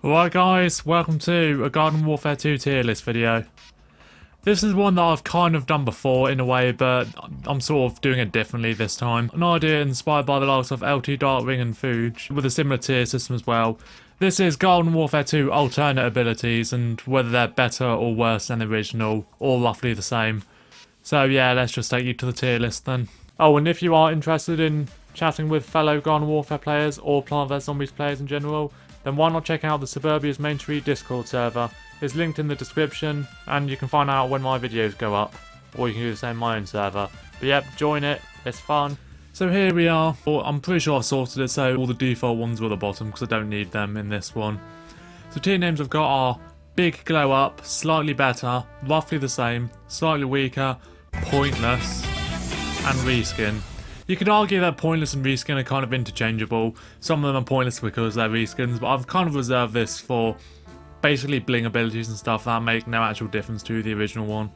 Alright guys, welcome to a Garden Warfare 2 tier list video. This is one that I've kind of done before in a way, but I'm sort of doing it differently this time. An idea inspired by the likes of LT Darkwing and Fuge, with a similar tier system as well. This is Garden Warfare 2 alternate abilities and whether they're better or worse than the original, or roughly the same. So yeah, let's just take you to the tier list then. Oh, and if you are interested in chatting with fellow Garden Warfare players or Plant vs Zombies players in general, then why not check out the Suburbia's Main Street Discord server. It's linked in the description and you can find out when my videos go up, or you can do the same on my own server. But yep, join it, it's fun. So here we are. I'm pretty sure I've sorted it so all the default ones are at the bottom because I don't need them in this one. So tier names I've got are Big Glow Up, Slightly Better, Roughly the Same, Slightly Weaker, Pointless, and Reskin. You could argue that Pointless and Reskin are kind of interchangeable. Some of them are pointless because they're reskins, but I've kind of reserved this for basically bling abilities and stuff that make no actual difference to the original one.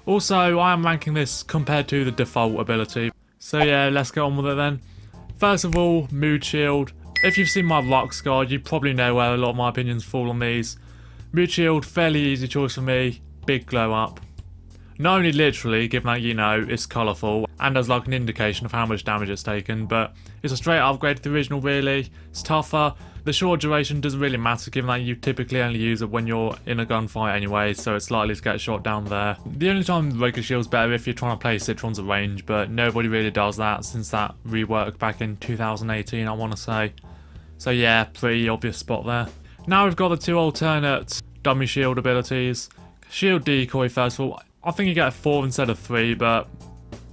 Also, I am ranking this compared to the default ability. So yeah, let's get on with it then. First of all, Mood Shield. If you've seen my Rocks guide, you probably know where a lot of my opinions fall on these. Mood Shield, fairly easy choice for me. Big Glow Up. Not only literally, given that, you know, it's colourful and has like an indication of how much damage it's taken, but it's a straight upgrade to the original really. It's tougher. The short duration doesn't really matter given that you typically only use it when you're in a gunfight anyway, so it's likely to get shot down there. The only time regular shield's better if you're trying to play Citrons at range, but nobody really does that since that rework back in 2018, I want to say. So yeah, pretty obvious spot there. Now we've got the two alternate dummy shield abilities. Shield Decoy first of all. I think you get a 4 instead of 3, but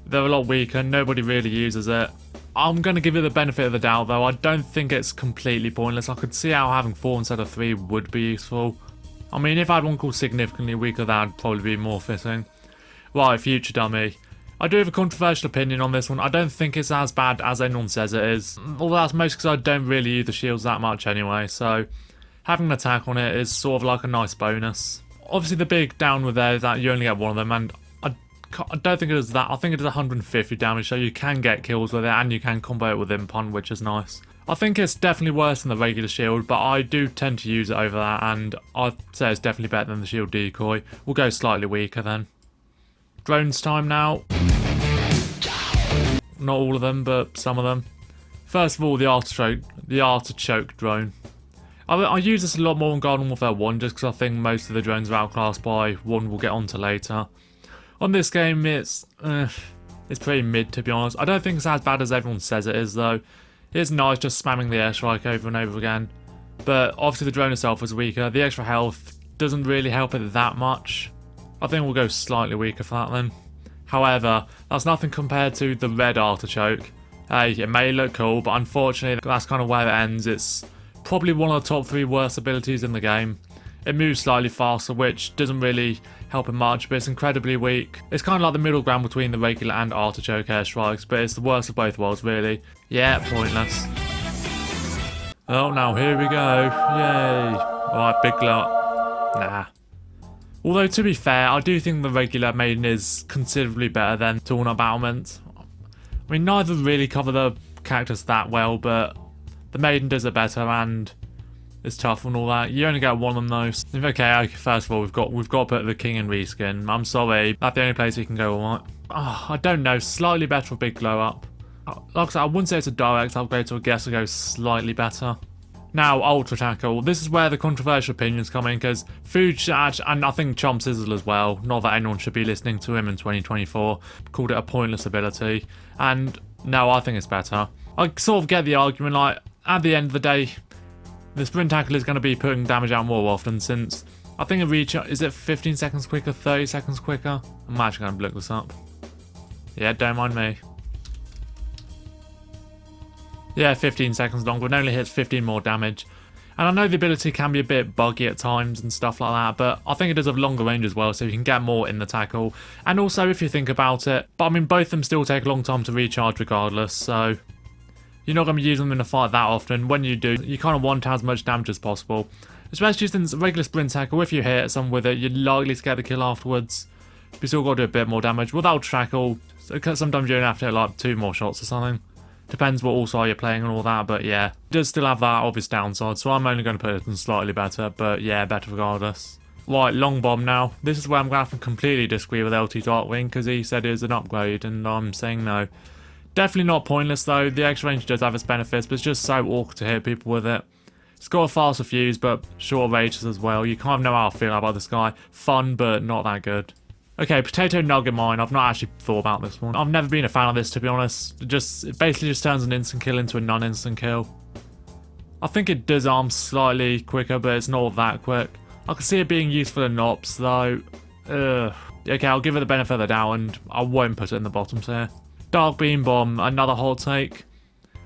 they're a lot weaker. Nobody really uses it. I'm going to give it the benefit of the doubt, though. I don't think it's completely pointless. I could see how having 4 instead of 3 would be useful. I mean, if I had one called significantly weaker, that would probably be more fitting. Right, future dummy. I do have a controversial opinion on this one. I don't think it's as bad as anyone says it is. Although that's mostly because I don't really use the shields that much anyway, so having an attack on it is sort of like a nice bonus. Obviously the big down with there is that you only get one of them, and I don't think it is that. I think it is 150 damage, so you can get kills with it and you can combo it with Impunt, which is nice. I think it's definitely worse than the regular shield, but I do tend to use it over that, and I'd say it's definitely better than the shield decoy. We'll go slightly weaker then. Drones time now. Not all of them, but some of them. First of all, the artichoke drone. I use this a lot more on Garden Warfare 1 just because I think most of the drones are outclassed by one we'll get onto later. On this game, it's pretty mid, to be honest. I don't think it's as bad as everyone says it is, though. It's nice just spamming the airstrike over and over again. But obviously the drone itself is weaker. The extra health doesn't really help it that much. I think we'll go slightly weaker for that then. However, that's nothing compared to the red artichoke. Hey, it may look cool, but unfortunately that's kind of where it ends. It's probably one of the top 3 worst abilities in the game. It moves slightly faster, which doesn't really help it much, but it's incredibly weak. It's kind of like the middle ground between the regular and artichoke airstrikes, but it's the worst of both worlds really. Yeah, pointless. Oh, now here we go. Yay. Alright, big glow. Nah. Although to be fair, I do think the regular maiden is considerably better than Tornado Battlement. I mean, neither really cover the characters that well, but the maiden does it better and it's tough and all that. You only get one of them though. Okay, first of all, we've got to put the king in reskin. I'm sorry, that's the only place you can go, alright. Oh, I don't know, slightly better for Big Glow Up. Like I said, I wouldn't say it's a direct upgrade, so I guess I'll go slightly better. Now, Ultra Tackle. This is where the controversial opinions come in, because Fuge, and I think Chomp Sizzle as well, not that anyone should be listening to him in 2024, called it a pointless ability. And no, I think it's better. I sort of get the argument, like, at the end of the day, the sprint tackle is going to be putting damage out more often, since I think a reach, is it 15 seconds quicker, 30 seconds quicker? I'm actually going to look this up. Yeah, don't mind me. Yeah, 15 seconds longer, it only hits 15 more damage. And I know the ability can be a bit buggy at times and stuff like that, but I think it does have longer range as well, so you can get more in the tackle. And also, if you think about it, but I mean, both of them still take a long time to recharge regardless, so you're not going to be using them in a fight that often. When you do, you kind of want as much damage as possible. Especially since regular sprint tackle, if you hit someone with it, you're likely to get the kill afterwards. But you still got to do a bit more damage. Without tackle, sometimes you only have to hit like 2 more shots or something. Depends what all-star you're playing and all that, but yeah. It does still have that obvious downside, so I'm only going to put it in slightly better, but yeah, better regardless. Right, long bomb now. This is where I'm going to have to completely disagree with LT Darkwing, because he said it was an upgrade, and I'm saying no. Definitely not pointless though. The extra range does have its benefits, but it's just so awkward to hit people with it. It's got a faster fuse, but short ranges as well. You kind of know how I feel about this guy. Fun, but not that good. Okay, Potato Nugget Mine. I've not actually thought about this one. I've never been a fan of this, to be honest. It basically just turns an instant kill into a non-instant kill. I think it does arm slightly quicker, but it's not that quick. I can see it being useful in ops, though. Okay, I'll give it the benefit of the doubt, and I won't put it in the bottom tier. Dark Beam Bomb, another hot take.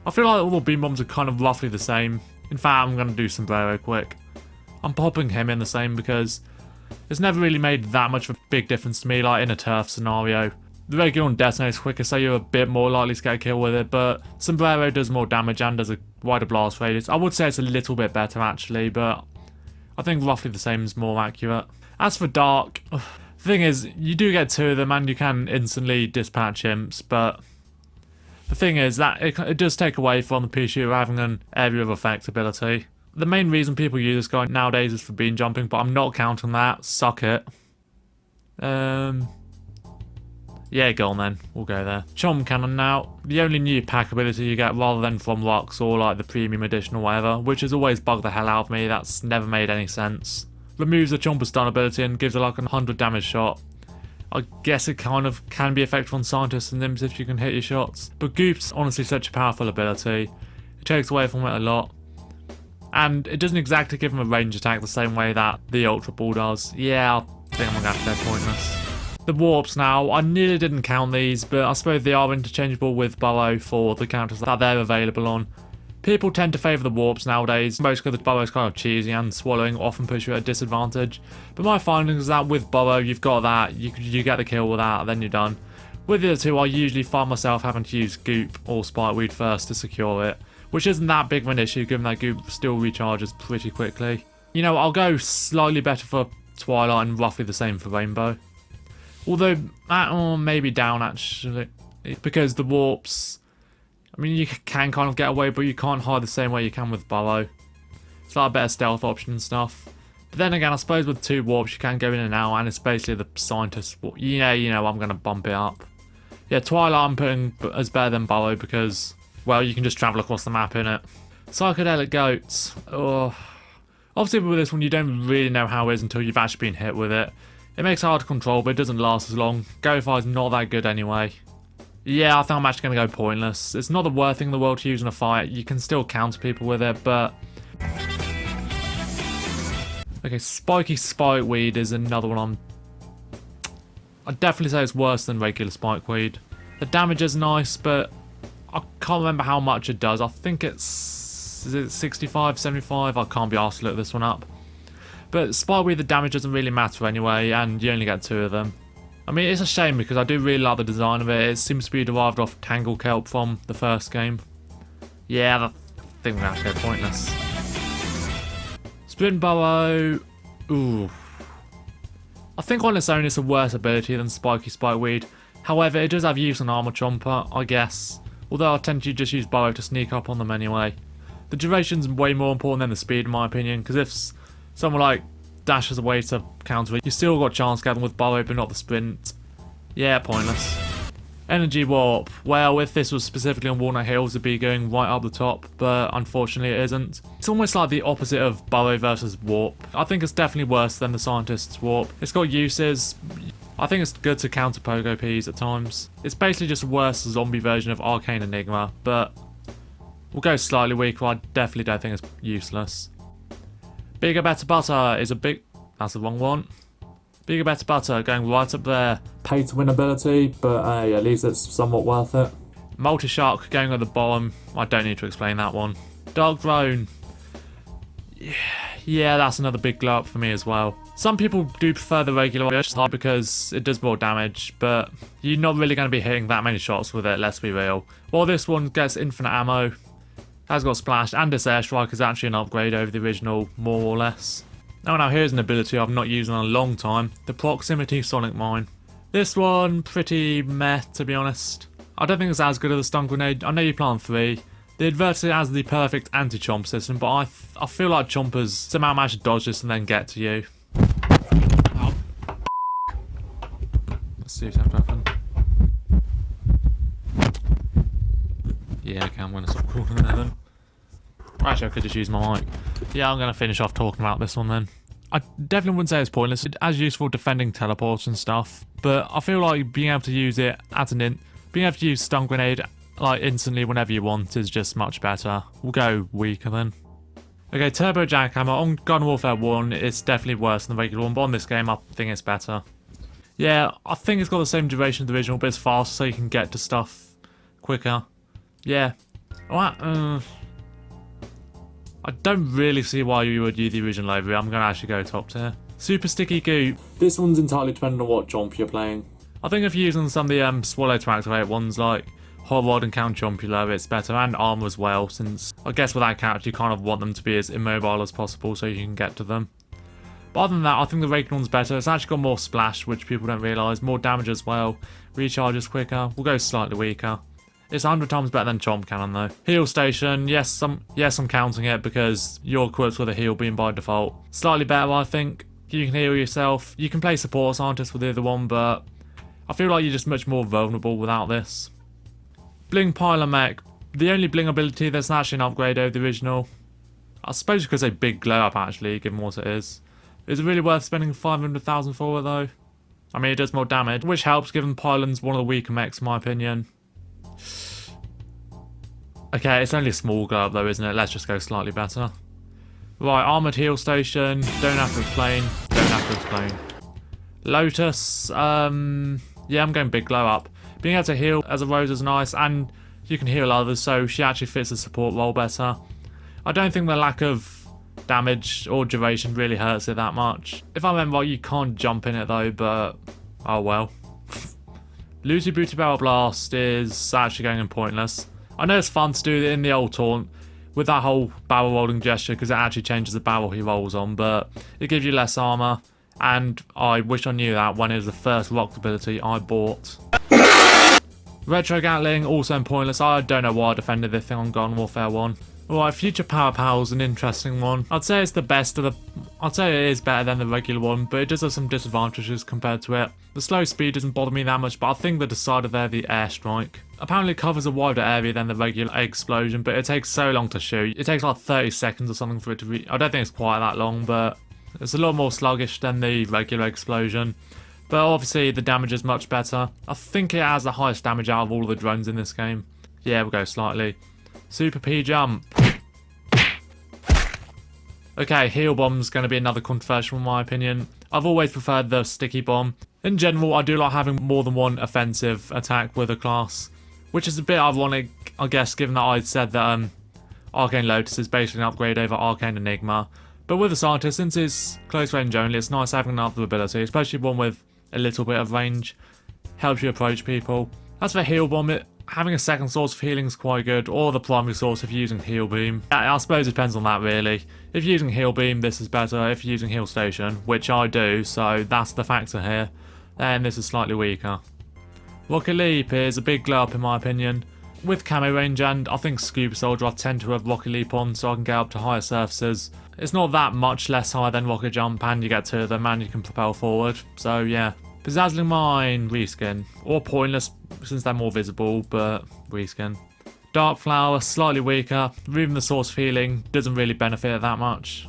I feel like all the beam bombs are kind of roughly the same. In fact, I'm going to do Sombrero quick. I'm popping him in the same because it's never really made that much of a big difference to me, like in a turf scenario. The regular one detonates quicker, so you're a bit more likely to get a kill with it, but Sombrero does more damage and does a wider blast radius. I would say it's a little bit better actually, but I think roughly the same is more accurate. As for Dark, the thing is, you do get two of them and you can instantly dispatch imps, but the thing is that it does take away from the peashooter having an area of effect ability. The main reason people use this guy nowadays is for beam jumping, but I'm not counting that. Suck it. Yeah, go on then. We'll go there. Chom Cannon now. The only new pack ability you get rather than from rocks or like the premium edition or whatever, which has always bugged the hell out of me. That's never made any sense. Removes the Chomper stun ability and gives it like a 100 damage shot. I guess it kind of can be effective on scientists and imps if you can hit your shots. But Goop's honestly such a powerful ability. It takes away from it a lot. And it doesn't exactly give him a range attack the same way that the Ultra Ball does. Yeah, I think I'm going to have to go pointless. The warps now, I nearly didn't count these, but I suppose they are interchangeable with Burrow for the counters that they're available on. People tend to favour the warps nowadays, mostly because the Burrow's kind of cheesy and swallowing often puts you at a disadvantage. But my finding is that with Burrow, you've got that, you get the kill with that, then you're done. With the other two, I usually find myself having to use Goop or Spikeweed first to secure it, which isn't that big of an issue given that Goop still recharges pretty quickly. You know, I'll go slightly better for Twilight and roughly the same for Rainbow. Although, maybe down actually, because the warps, I mean, you can kind of get away, but you can't hide the same way you can with Burrow. It's like a better stealth option and stuff. But then again, I suppose with two warps, you can go in and out, and it's basically the scientist. Yeah, you know, I'm going to bump it up. Yeah, Twilight I'm putting as better than Burrow because, well, you can just travel across the map in it. Psychedelic Goats. Oh. Obviously with this one, you don't really know how it is until you've actually been hit with it. It makes it hard to control, but it doesn't last as long. Go Fire's not that good anyway. Yeah, I think I'm actually going to go pointless. It's not the worst thing in the world to use in a fight. You can still counter people with it, but... Okay, Spiky Spikeweed is another one I'd definitely say it's worse than regular Spikeweed. The damage is nice, but I can't remember how much it does. I think it's... Is it 65, 75? I can't be asked to look this one up. But Spikeweed, the damage doesn't really matter anyway, and you only get two of them. I mean, it's a shame because I do really like the design of it. It seems to be derived off Tangle Kelp from the first game. Yeah, I think we're going to have to go pointless. Sprint Burrow. Ooh. I think on its own it's a worse ability than Spiky Spikeweed. However, it does have use on Armor Chomper, I guess. Although I tend to just use Burrow to sneak up on them anyway. The duration's way more important than the speed in my opinion, because if someone like dashes away to counter it, you still got a chance to get them with Burrow, but not the sprint. Yeah, pointless. Energy Warp. Well, if this was specifically on Walnut Hills, it'd be going right up the top, but unfortunately it isn't. It's almost like the opposite of Burrow versus Warp. I think it's definitely worse than the Scientist's Warp. It's got uses. I think it's good to counter Pogo Ps at times. It's basically just a worse zombie version of Arcane Enigma, but we'll go slightly weaker. I definitely don't think it's useless. Bigger Better Butter is a big... That's the wrong one. Bigger Better Butter going right up there. Pay to win ability, but hey, at least it's somewhat worth it. Multi-Shark going at the bottom. I don't need to explain that one. Dark Drone. Yeah, that's another big glow up for me as well. Some people do prefer the regular one because it does more damage, but you're not really going to be hitting that many shots with it, let's be real. While this one gets infinite ammo, has got Splash, and this Airstrike is actually an upgrade over the original, more or less. Oh, now here's an ability I've not used in a long time, the Proximity Sonic Mine. This one, pretty meh, to be honest. I don't think it's as good as the stun grenade. I know you play on 3. They advertise it as the perfect anti-chomp system, but I feel like chompers somehow manage to dodge this and then get to you. Oh. Let's see if that happened. Yeah, okay, I'm going to stop calling there then. Actually, I could just use my mic. Yeah, I'm going to finish off talking about this one then. I definitely wouldn't say it's pointless. It's as useful defending teleports and stuff, but I feel like being able to use it as an being able to use stun grenade like instantly whenever you want is just much better. We'll go weaker then. Okay, turbo jackhammer on Garden Warfare 1 it's definitely worse than the regular one, but on this game I think it's better. Yeah, I think it's got the same duration as the original, but it's faster so you can get to stuff quicker. Yeah. Alright, I don't really see why you would use the original over here. I'm going to actually go top tier. Super sticky goo. This one's entirely dependent on what jump you're playing. I think if you're using some of the swallow to activate ones like Hot Rod and Count Jumpular, it's better, and armor as well, since I guess with that character you kind of want them to be as immobile as possible so you can get to them. But other than that, I think the regular one's better. It's actually got more splash, which people don't realise, more damage as well, recharges quicker. We'll go slightly weaker. It's 100 times better than Chomp Cannon though. Heal Station, yes I'm counting it because you're equipped with a heal beam by default. Slightly better I think. You can heal yourself. You can play support scientist with the other one, but I feel like you're just much more vulnerable without this. Bling Pylon Mech. The only bling ability that's actually an upgrade over the original. I suppose because a big glow up actually, given what it is. Is it really worth spending 500,000 for it though? I mean it does more damage, which helps given Pylon's one of the weaker mechs in my opinion. Okay, it's only a small glow up though, isn't it? Let's just go slightly better. Right, Armoured Heal Station. Don't have to explain. Don't have to explain. Lotus. Yeah, I'm going big glow up. Being able to heal as a Rose is nice, and you can heal others, so she actually fits the support role better. I don't think the lack of damage or duration really hurts it that much. If I remember right, you can't jump in it though, but oh well. Lucy Booty Barrel Blast is actually going in pointless. I know it's fun to do it in the old taunt with that whole barrel rolling gesture because it actually changes the barrel he rolls on, but it gives you less armor, and I wish I knew that when it was the first rock ability I bought. Retro Gatling, also in pointless. I don't know why I defended this thing on Garden Warfare 1. Alright, Future Power Pow's an interesting one. I'd say it's the best of the... I'd say it is better than the regular one, but it does have some disadvantages compared to it. The slow speed doesn't bother me that much, but I think the decider there, the airstrike. Apparently it covers a wider area than the regular explosion, but it takes so long to shoot. It takes like 30 seconds or something for it to reach. I don't think it's quite that long, but it's a lot more sluggish than the regular explosion. But obviously the damage is much better. I think it has the highest damage out of all of the drones in this game. Yeah, we'll go slightly. Super P Jump. Okay, Heal Bomb's going to be another controversial in my opinion. I've always preferred the Sticky Bomb. In general, I do like having more than one offensive attack with a class, which is a bit ironic, I guess, given that I said that Arcane Lotus is basically an upgrade over Arcane Enigma. But with the Scientist, since it's close range only, it's nice having another ability, especially one with a little bit of range. Helps you approach people. As for Heal Bomb, having a second source of healing is quite good, or the primary source if you're using Heal Beam. I suppose it depends on that really. If you're using Heal Beam, this is better. If you're using Heal Station, which I do, so that's the factor here, then this is slightly weaker. Rocket Leap is a big glow up in my opinion. With camo range and I think Scuba Soldier I tend to have Rocket Leap on so I can get up to higher surfaces. It's not that much less high than Rocket Jump and you get to them and you can propel forward, so yeah. Bedazzling Mine, reskin. Or pointless since they're more visible, but reskin. Dark Flower, slightly weaker. Removing the source of healing doesn't really benefit it that much.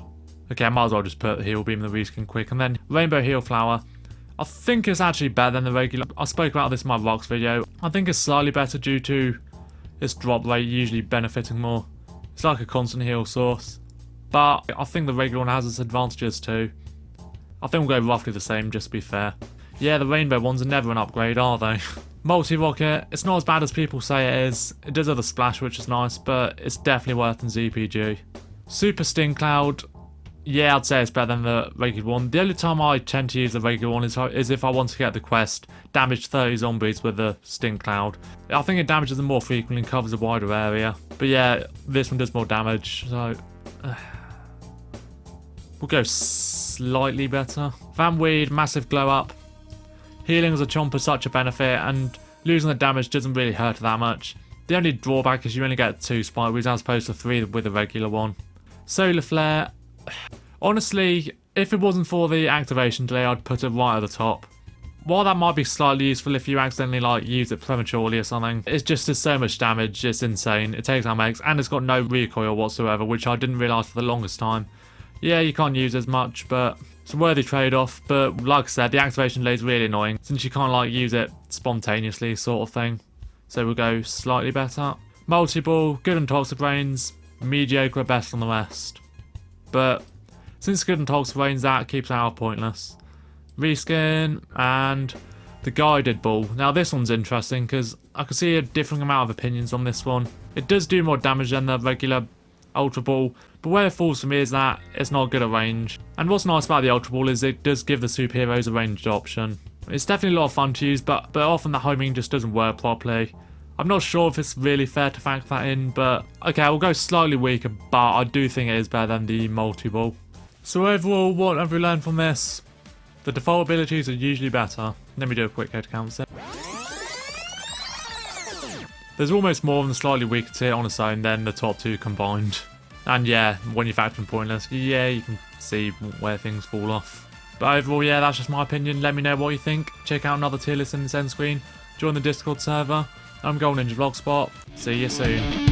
Okay, I might as well just put the Heal Beam in the reskin quick. And then Rainbow Heal Flower. I think it's actually better than the regular. I spoke about this in my Rocks video. I think it's slightly better due to its drop rate usually benefiting more. It's like a constant heal source. But I think the regular one has its advantages too. I think we'll go roughly the same, just to be fair. Yeah, the rainbow ones are never an upgrade, are they? Multi-rocket, it's not as bad as people say it is. It does have the splash, which is nice, but it's definitely worse than ZPG. Super Sting Cloud, yeah, I'd say it's better than the regular one. The only time I tend to use the regular one is if I want to get the quest, damage 30 zombies with the Sting Cloud. I think it damages them more frequently and covers a wider area. But yeah, this one does more damage, so... we'll go slightly better. Van Weed, massive glow up. Healing as a chomper is such a benefit, and losing the damage doesn't really hurt that much. The only drawback is you only get 2 spike wheels as opposed to 3 with a regular one. Solar flare, honestly, if it wasn't for the activation delay, I'd put it right at the top. While that might be slightly useful if you accidentally like use it prematurely or something, it just does so much damage, it's insane. It takes out mags and it's got no recoil whatsoever, which I didn't realise for the longest time. Yeah, you can't use as much, but it's a worthy trade-off. But like I said, the activation delay is really annoying since you can't like use it spontaneously sort of thing. So we'll go slightly better. Multi-ball, good on toxic brains, mediocre at best on the rest. But since good on toxic brains, that keeps it out of pointless. Reskin and the guided ball. Now this one's interesting because I can see a different amount of opinions on this one. It does do more damage than the regular ultra ball, but where it falls for me is that it's not good at range. And what's nice about the ultra ball is it does give the superheroes a ranged option. It's definitely a lot of fun to use, but often the homing just doesn't work properly. I'm not sure if it's really fair to factor that in, but okay, I'll go slightly weaker, but I do think it is better than the multi-ball. So overall, what have we learned from this? The default abilities are usually better. Let me do a quick head count set. There's almost more of the slightly weaker tier on its own than the top 2 combined. And yeah, when you factor in pointless, yeah, you can see where things fall off. But overall, yeah, that's just my opinion. Let me know what you think. Check out another tier list in this end screen. Join the Discord server. I'm Golden Ninja Vlogspot. See you soon.